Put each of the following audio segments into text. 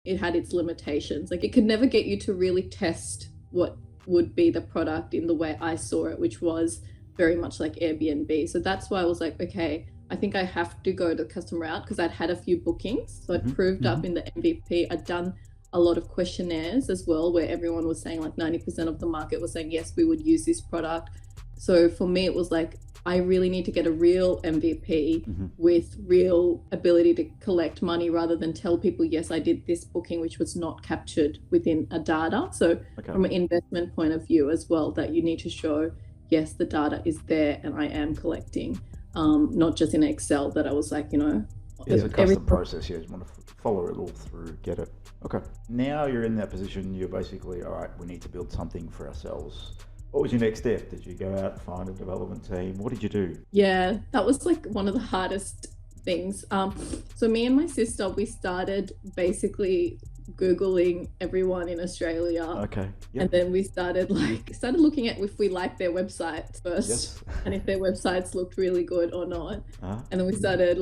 it had its limitations. Like it could never get you to really test what would be the product in the way I saw it, which was very much like Airbnb. So that's why I was like, okay, I think I have to go the custom route, because I'd had a few bookings. So I'd proved up in the MVP. I'd done a lot of questionnaires as well, where everyone was saying, like 90% of the market was saying, yes, we would use this product. So for me, it was like, I really need to get a real MVP with real ability to collect money, rather than tell people, yes, I did this booking, which was not captured within a data. So from an investment point of view as well, that you need to show, yes, the data is there and I am collecting, not just in Excel that I was like, it's a custom process. Yeah, you want to follow it all through, get it. Okay. Now you're in that position, you're basically, all right, we need to build something for ourselves. What was your next step? Did you go out and find a development team? What did you do? Yeah, that was like one of the hardest things. So me and my sister, we started basically Googling everyone in Australia. Okay. Yep. And then we started looking at if we liked their websites first, Yes. and if their websites looked really good or not. And then we started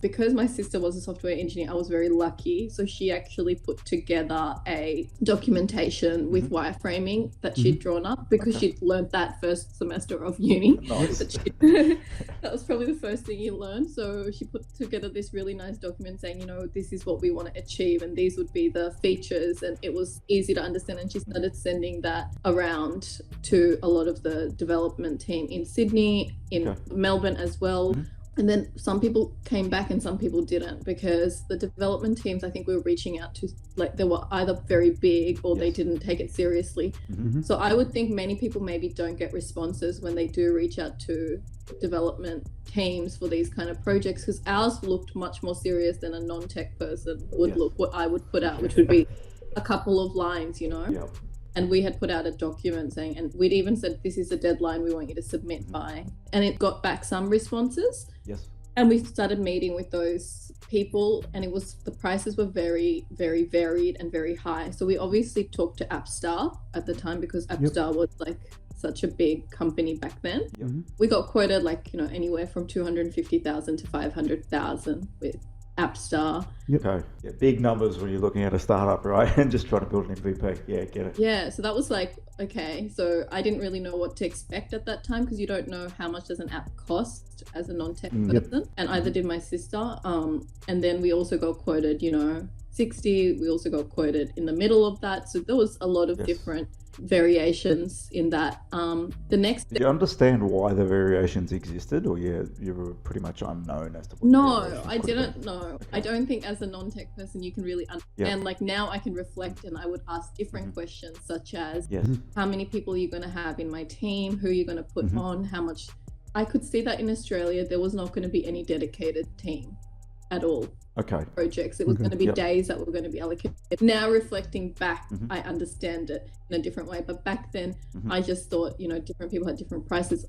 because my sister was a software engineer, I was very lucky. So she actually put together a documentation with wireframing that she'd drawn up, because she'd learned that first semester of uni. Nice. That was probably the first thing you learned. So she put together this really nice document saying, this is what we want to achieve, and these would be the features, and it was easy to understand. And she started sending that around to a lot of the development team in Sydney, in Melbourne as well. And then some people came back and some people didn't, because the development teams, I think we were reaching out to, they were either very big or they didn't take it seriously. So I would think many people maybe don't get responses when they do reach out to development teams for these kind of projects, because ours looked much more serious than a non-tech person would look, what I would put out, which would be a couple of lines, And we had put out a document saying, and we'd even said, this is the deadline we want you to submit by. And it got back some responses. Yes. And we started meeting with those people, and the prices were very, very varied and very high. So we obviously talked to AppStar at the time, because AppStar was such a big company back then. We got quoted anywhere from 250,000 to 500,000 with AppStar. Okay. Yeah, big numbers when you're looking at a startup, right? And just trying to build an MVP. Yeah, get it. Yeah, so that was okay. So I didn't really know what to expect at that time, because you don't know how much does an app cost as a non-tech person. And either did my sister. And then we also got quoted, 60. We also got quoted in the middle of that. So there was a lot of different variations in that. Did you understand why the variations existed, or you were pretty much unknown as to what? No, I didn't know. Okay. I don't think as a non-tech person you can really understand. Now I can reflect, and I would ask different questions, such as how many people are you going to have in my team, who are you going to put on, how much. I could see that in Australia there was not going to be any dedicated team at all. Projects. It was going to be days that were going to be allocated. Now reflecting back, I understand it in a different way. But back then, I just thought, different people had different prices.